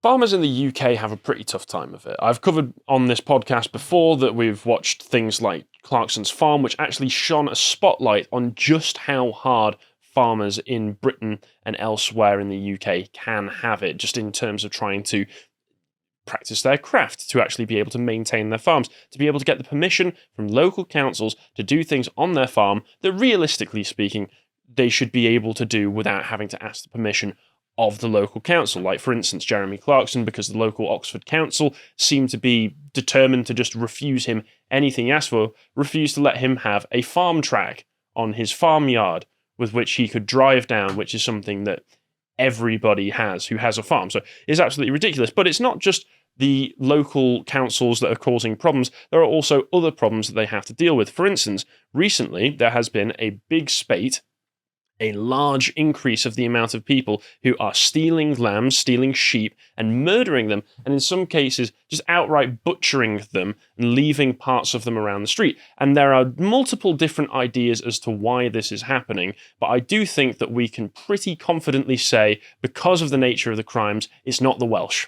Farmers in the UK have a pretty tough time of it. I've covered on this podcast before that we've watched things like Clarkson's Farm, which actually shone a spotlight on just how hard farmers in Britain and elsewhere in the UK can have it, just in terms of trying to practice their craft, to actually be able to maintain their farms, to be able to get the permission from local councils to do things on their farm that, realistically speaking, they should be able to do without having to ask the permission of the local council. Like, for instance, Jeremy Clarkson, because the local Oxford Council seemed to be determined to just refuse him anything he asked for, refused to let him have a farm track on his farmyard with which he could drive down, which is something that everybody has who has a farm. So it's absolutely ridiculous. But it's not just the local councils that are causing problems. There are also other problems that they have to deal with. For instance, recently there has been a big spate, a large increase of the amount of people who are stealing lambs, stealing sheep, and murdering them, and in some cases just outright butchering them and leaving parts of them around the street. And there are multiple different ideas as to why this is happening, but I do think that we can pretty confidently say, because of the nature of the crimes, it's not the Welsh.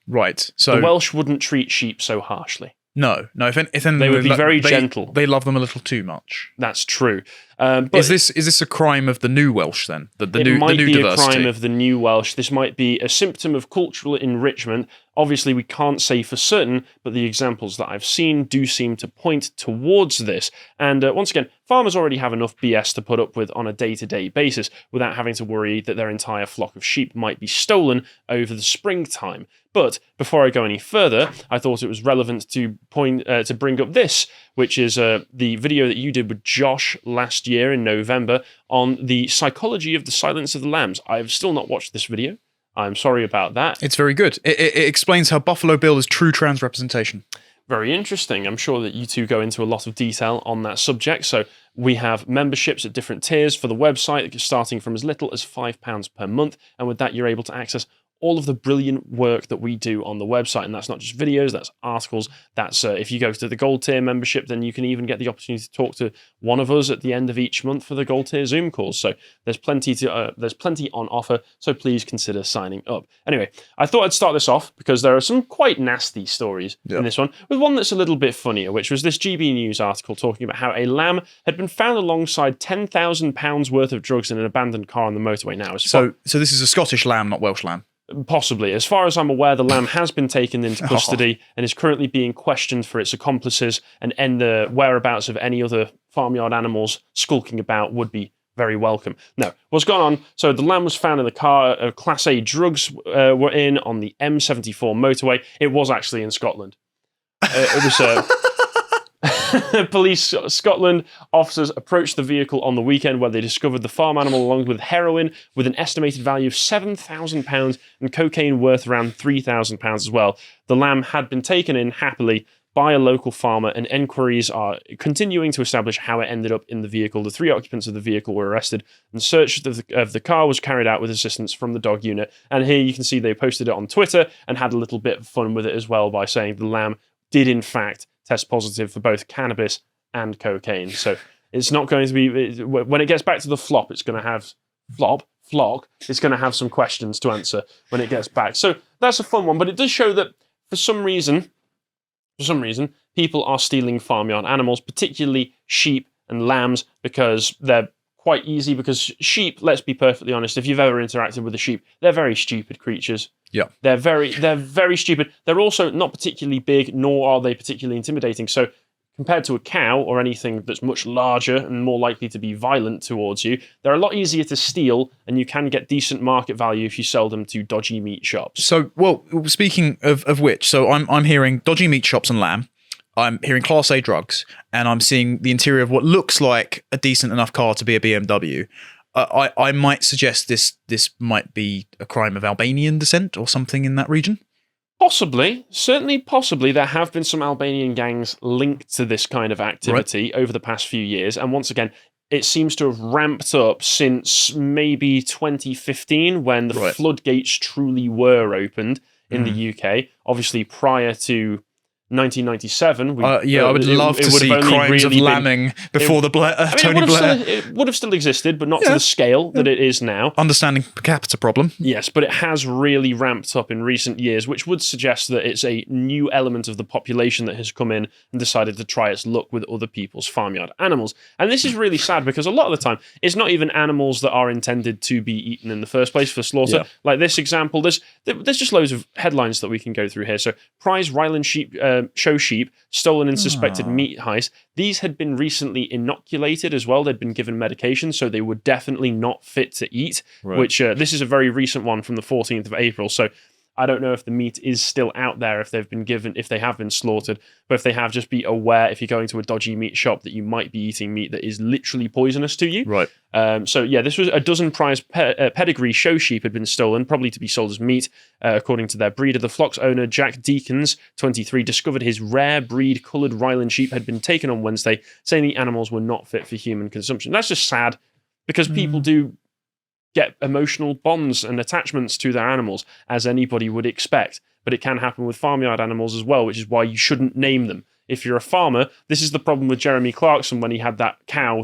Right. So the Welsh wouldn't treat sheep so harshly. No. If anything, they would be very gentle. They love them a little too much. That's true. But is this a crime of the new Welsh then? The new diversity? It might be a crime diversity? of the new Welsh. This might be a symptom of cultural enrichment. Obviously, we can't say for certain, but the examples that I've seen do seem to point towards this. And once again, farmers already have enough BS to put up with on a day-to-day basis without having to worry that their entire flock of sheep might be stolen over the springtime. But before I go any further, I thought it was relevant to bring up this, which is the video that you did with Josh last year in November on the psychology of the Silence of the Lambs. I've still not watched this video. I'm sorry about that. It's very good. It explains how Buffalo Bill is true trans representation. Very interesting. I'm sure that you two go into a lot of detail on that subject. So we have memberships at different tiers for the website, starting from as little as £5 per month. And with that, you're able to access all of the brilliant work that we do on the website. And that's not just videos, that's articles. That's if you go to the gold tier membership, then you can even get the opportunity to talk to one of us at the end of each month for the gold tier Zoom calls. So there's plenty on offer. So please consider signing up. Anyway, I thought I'd start this off because there are some quite nasty stories in this one, with one that's a little bit funnier, which was this GB News article talking about how a lamb had been found alongside £10,000 worth of drugs in an abandoned car on the motorway. Now, so this is a Scottish lamb, not Welsh lamb. Possibly. As far as I'm aware, the lamb has been taken into custody and is currently being questioned for its accomplices, and the whereabouts of any other farmyard animals skulking about would be very welcome. Now, what's gone on? So the lamb was found in the car Class A drugs were in on the M74 motorway. It was actually in Scotland. It was... Police Scotland officers approached the vehicle on the weekend where they discovered the farm animal along with heroin with an estimated value of £7,000 and cocaine worth around £3,000 as well. The lamb had been taken in happily by a local farmer, and enquiries are continuing to establish how it ended up in the vehicle. The 3 occupants of the vehicle were arrested, and search of the car was carried out with assistance from the dog unit. And here you can see they posted it on Twitter and had a little bit of fun with it as well by saying the lamb did in fact test positive for both cannabis and cocaine. So it's not going to be, when it gets back to the flock, it's going to have it's going to have some questions to answer when it gets back. So that's a fun one, but it does show that for some reason, people are stealing farmyard animals, particularly sheep and lambs, because they're quite easy. Because sheep, let's be perfectly honest, if you've ever interacted with a sheep, they're very stupid creatures. Yeah. They're very stupid. They're also not particularly big, nor are they particularly intimidating. So compared to a cow or anything that's much larger and more likely to be violent towards you, they're a lot easier to steal, and you can get decent market value if you sell them to dodgy meat shops. So, well, speaking of which, so I'm hearing dodgy meat shops and lamb. I'm hearing Class A drugs, and I'm seeing the interior of what looks like a decent enough car to be a BMW. I might suggest this might be a crime of Albanian descent or something in that region. Possibly. Certainly possibly. There have been some Albanian gangs linked to this kind of activity over the past few years. And once again, it seems to have ramped up since maybe 2015 when the floodgates truly were opened in the UK. Obviously, prior to 1997. I would love to see crimes of lambing before Tony Blair. It would have still existed, but not to the scale that it is now. Understanding per capita problem. Yes, but it has really ramped up in recent years, which would suggest that it's a new element of the population that has come in and decided to try its luck with other people's farmyard animals. And this is really sad because a lot of the time, it's not even animals that are intended to be eaten in the first place for slaughter. Yeah. Like this example, there's just loads of headlines that we can go through here. So, prize Ryland sheep, show sheep stolen in suspected meat heist. These had been recently inoculated as well. They'd been given medication, so they were definitely not fit to eat, which this is a very recent one from the 14th of April. So I don't know if the meat is still out there, if they have been slaughtered, but if they have, just be aware if you're going to a dodgy meat shop that you might be eating meat that is literally poisonous to you. Right. So yeah, this was a dozen prize pedigree show sheep had been stolen, probably to be sold as meat. According to their breeder, the flock's owner, Jack Deacons, 23, discovered his rare breed coloured Ryland sheep had been taken on Wednesday, saying the animals were not fit for human consumption. That's just sad, because people do get emotional bonds and attachments to their animals, as anybody would expect. But it can happen with farmyard animals as well, which is why you shouldn't name them. If you're a farmer, this is the problem with Jeremy Clarkson when he had that cow,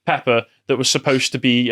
Pepper, that was supposed to be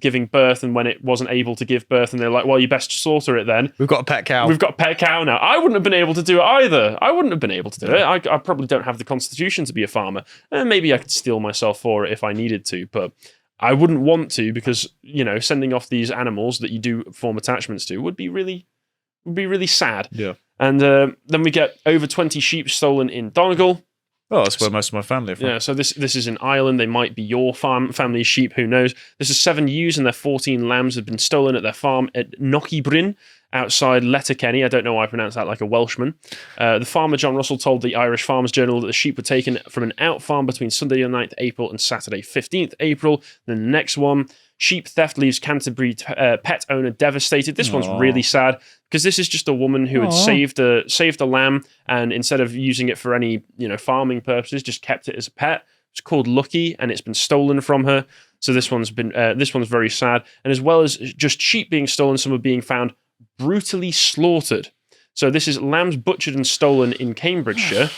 giving birth, and when it wasn't able to give birth, and they're like, well, you best slaughter it then. We've got a pet cow. We've got a pet cow now. I wouldn't have been able to do it either. I wouldn't have been able to do it. I probably don't have the constitution to be a farmer. Maybe I could steel myself for it if I needed to, but I wouldn't want to, because, sending off these animals that you do form attachments to would be really sad. Yeah. And then we get over 20 sheep stolen in Donegal. Oh, that's where most of my family are from. Yeah, so this is in Ireland. They might be your family's sheep, who knows? This is 7 ewes and their 14 lambs have been stolen at their farm at Knockybrin, outside Letterkenny. I don't know why I pronounce that like a Welshman. The farmer, John Russell, told the Irish Farmers Journal that the sheep were taken from an out farm between Sunday 9th April and Saturday 15th April. Then the next one, sheep theft leaves Canterbury pet owner devastated. This one's really sad, because this is just a woman who had saved a lamb, and instead of using it for any farming purposes, just kept it as a pet. It's called Lucky, and it's been stolen from her. So this one's very sad. And as well as just sheep being stolen, some are being found brutally slaughtered. So this is lambs butchered and stolen in Cambridgeshire.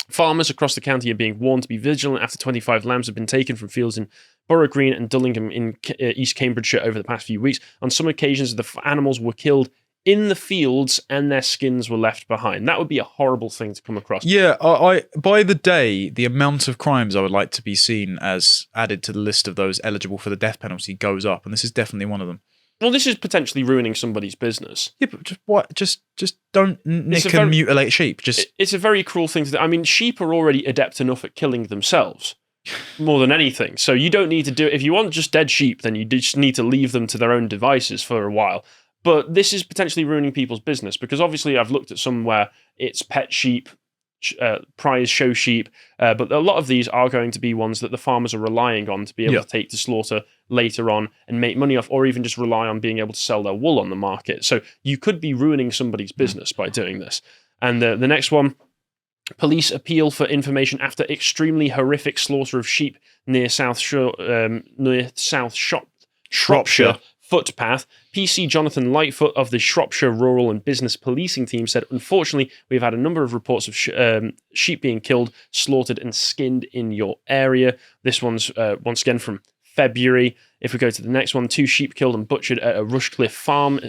Farmers across the county are being warned to be vigilant after 25 lambs have been taken from fields in Borough Green and Dullingham in East Cambridgeshire over the past few weeks. On some occasions, the animals were killed in the fields and their skins were left behind. That would be a horrible thing to come across. Yeah, I by the day, the amount of crimes I would like to be seen as added to the list of those eligible for the death penalty goes up, and this is definitely one of them. Well, this is potentially ruining somebody's business. Yeah, but just what? Just don't nick and mutilate sheep. It's a very cruel thing to do. I mean, sheep are already adept enough at killing themselves, more than anything. So you don't need to do it. If you want just dead sheep, then you just need to leave them to their own devices for a while. But this is potentially ruining people's business, because obviously I've looked at some where it's pet sheep, prize show sheep, but a lot of these are going to be ones that the farmers are relying on to be able to take to slaughter later on and make money off, or even just rely on being able to sell their wool on the market. So you could be ruining somebody's business by doing this. And the next one, police appeal for information after extremely horrific slaughter of sheep near Shropshire footpath. PC Jonathan Lightfoot of the Shropshire Rural and Business Policing Team said, unfortunately, we've had a number of reports of sheep being killed, slaughtered and skinned in your area. This one's once again from February. If we go to the next one, 2 sheep killed and butchered at a Rushcliffe farm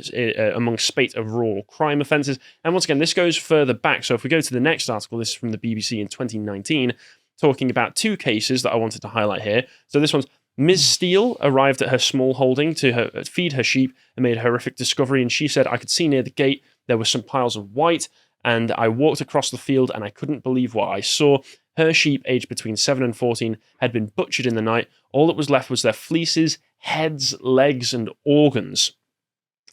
among spate of rural crime offences. And once again, this goes further back. So if we go to the next article, this is from the BBC in 2019, talking about 2 cases that I wanted to highlight here. So this one's Ms. Steele arrived at her small holding to feed her sheep and made a horrific discovery, and she said, I could see near the gate there were some piles of white, and I walked across the field and I couldn't believe what I saw. Her sheep, aged between 7 and 14, had been butchered in the night. All that was left was their fleeces, heads, legs, and organs.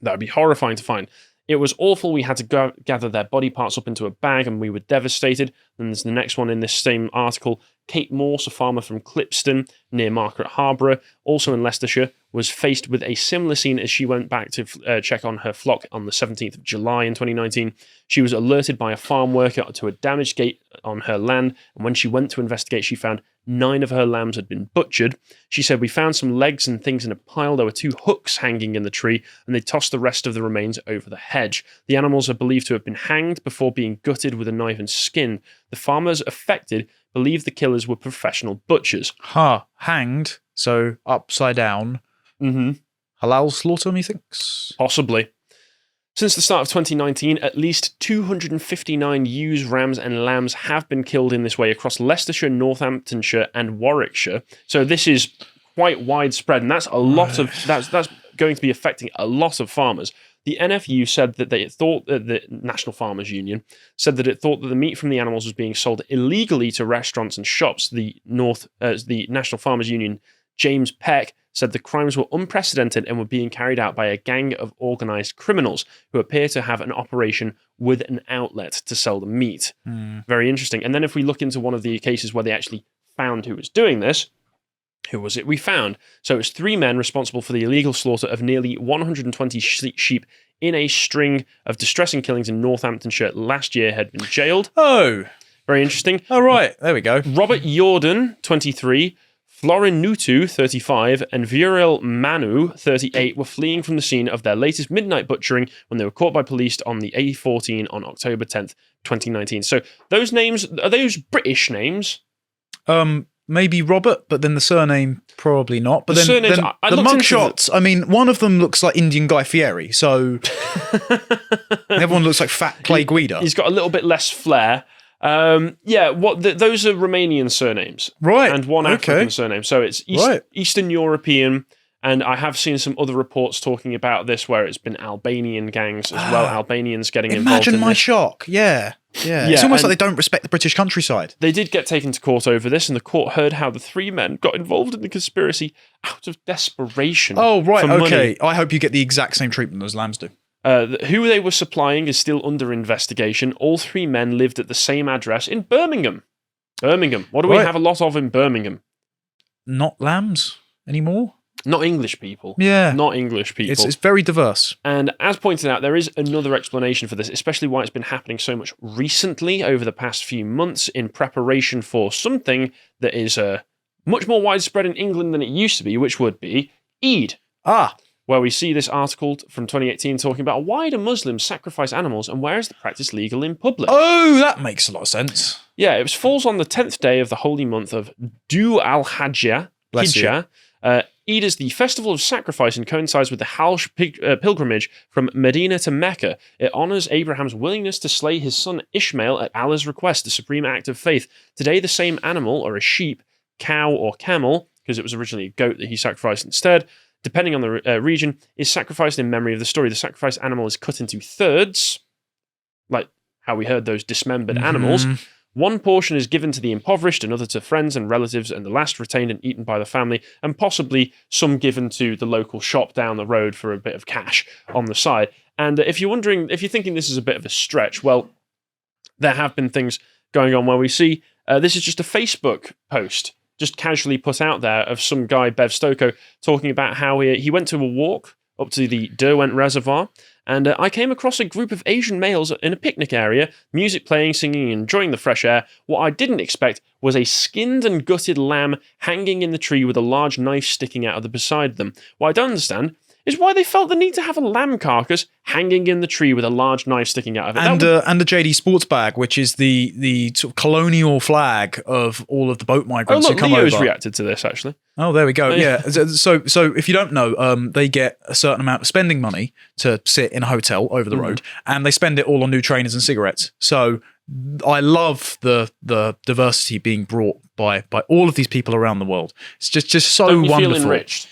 That would be horrifying to find. It was awful. We had to gather their body parts up into a bag, and we were devastated. Then there's the next one in this same article. Kate Morse, a farmer from Clipston, near Margaret Harborough, also in Leicestershire, was faced with a similar scene as she went back to check on her flock on the 17th of July in 2019. She was alerted by a farm worker to a damaged gate on her land, and when she went to investigate, she found 9 of her lambs had been butchered. She said, "We found some legs and things in a pile. There were 2 hooks hanging in the tree, and they tossed the rest of the remains over the hedge. The animals are believed to have been hanged before being gutted with a knife and skinned. The farmers affected believe the killers were professional butchers." Hanged, so upside down. Mm-hmm. Halal slaughter, methinks? Possibly. Since the start of 2019, at least 259 ewes, rams, and lambs have been killed in this way across Leicestershire, Northamptonshire, and Warwickshire. So this is quite widespread, and that's a lot of that's going to be affecting a lot of farmers. The NFU said that they thought that the National Farmers Union said that it thought that the meat from the animals was being sold illegally to restaurants and shops. The National Farmers Union, James Peck, said the crimes were unprecedented and were being carried out by a gang of organised criminals who appear to have an operation with an outlet to sell the meat. Very interesting. And then if we look into one of the cases where they actually found who was doing this, who was it we found? So it was 3 men responsible for the illegal slaughter of nearly 120 sheep in a string of distressing killings in Northamptonshire last year had been jailed. Oh. Very interesting. Oh, right. There we go. Robert Jordan, 23, Florin Nutu, 35, and Viorel Manu, 38, were fleeing from the scene of their latest midnight butchering when they were caught by police on the A14 on October 10th, 2019. So those names, are those British names? Maybe Robert, but then the surname probably not. But then the mugshots, I mean, one of them looks like Indian Guy Fieri, so everyone looks like Fat Clay Guida. He's got a little bit less flair. Those are Romanian surnames, right? And one African surname, so it's Eastern European. And I have seen some other reports talking about this, where it's been Albanian gangs as well. Albanians getting involved. Imagine my shock. Yeah. It's almost like they don't respect the British countryside. They did get taken to court over this, and the court heard how the 3 men got involved in the conspiracy out of desperation. Oh, right. For money. I hope you get the exact same treatment as lambs do. Who they were supplying is still under investigation. All 3 men lived at the same address in Birmingham. What do we have a lot of in Birmingham? Not lambs anymore? Not English people. Yeah. Not English people. It's very diverse. And as pointed out, there is another explanation for this, especially why it's been happening so much recently over the past few months in preparation for something that is much more widespread in England than it used to be, which would be Eid. Where we see this article from 2018 talking about why do Muslims sacrifice animals and where is the practice legal in public? Oh, that makes a lot of sense. Yeah, it falls on the 10th day of the holy month of Dhu al-Hijjah. Eid is the festival of sacrifice and coincides with the Hajj pilgrimage from Medina to Mecca. It honors Abraham's willingness to slay his son Ishmael at Allah's request, the supreme act of faith. Today, the same animal, or a sheep, cow, or camel, because it was originally a goat that he sacrificed instead, depending on the region, is sacrificed in memory of the story. The sacrificed animal is cut into thirds, like how we heard those dismembered animals. One portion is given to the impoverished, another to friends and relatives, and the last retained and eaten by the family, and possibly some given to the local shop down the road for a bit of cash on the side. And if you're thinking this is a bit of a stretch, well, there have been things going on where we see this is just a Facebook post, just casually put out there, of some guy, Bev Stoko, talking about how he went to a walk up to the Derwent Reservoir, and I came across a group of Asian males in a picnic area, music playing, singing, and enjoying the fresh air. What I didn't expect was a skinned and gutted lamb hanging in the tree with a large knife sticking out of the beside them. What I don't understand is why they felt the need to have a lamb carcass hanging in the tree with a large knife sticking out of it. And the JD Sports bag, which is the sort of colonial flag of all of the boat migrants who come Leo's over. reacted to this, actually. Oh, there we go. Yeah. So if you don't know, they get a certain amount of spending money to sit in a hotel over the road, and they spend it all on new trainers and cigarettes. So I love the diversity being brought by all of these people around the world. It's just so wonderful. Feel enriched?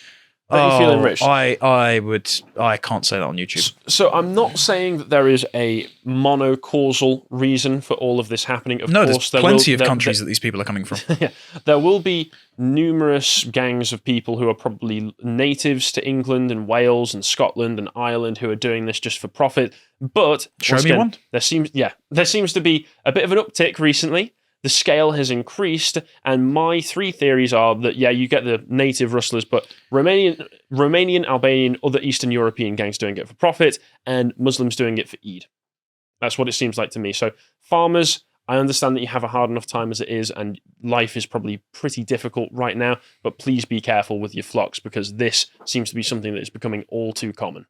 You feel enriched? I can't say that on YouTube. So I'm not saying that there is a monocausal reason for all of this happening. Of course, there's plenty of countries that these people are coming from. Yeah, there will be numerous gangs of people who are probably natives to England and Wales and Scotland and Ireland who are doing this just for profit. But show me one. There seems to be a bit of an uptick recently. the scale has increased, and my 3 theories are that, yeah, you get the native rustlers, but Romanian, Albanian, other Eastern European gangs doing it for profit, and Muslims doing it for Eid. That's what it seems like to me. So farmers, I understand that you have a hard enough time as it is, and life is probably pretty difficult right now, but please be careful with your flocks, because this seems to be something that is becoming all too common.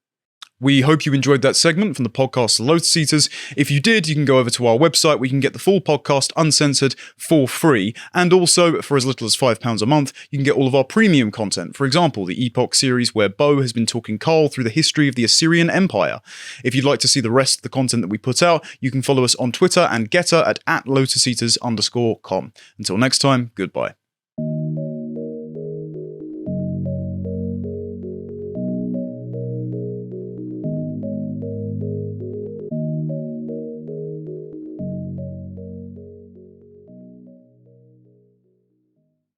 We hope you enjoyed that segment from the podcast Lotus Eaters. If you did, you can go over to our website where you can get the full podcast uncensored for free. And also, for as little as £5 a month, you can get all of our premium content. For example, the Epoch series where Bo has been talking Carl through the history of the Assyrian Empire. If you'd like to see the rest of the content that we put out, you can follow us on Twitter and Getter at @LotusEaters_com. Until next time, goodbye.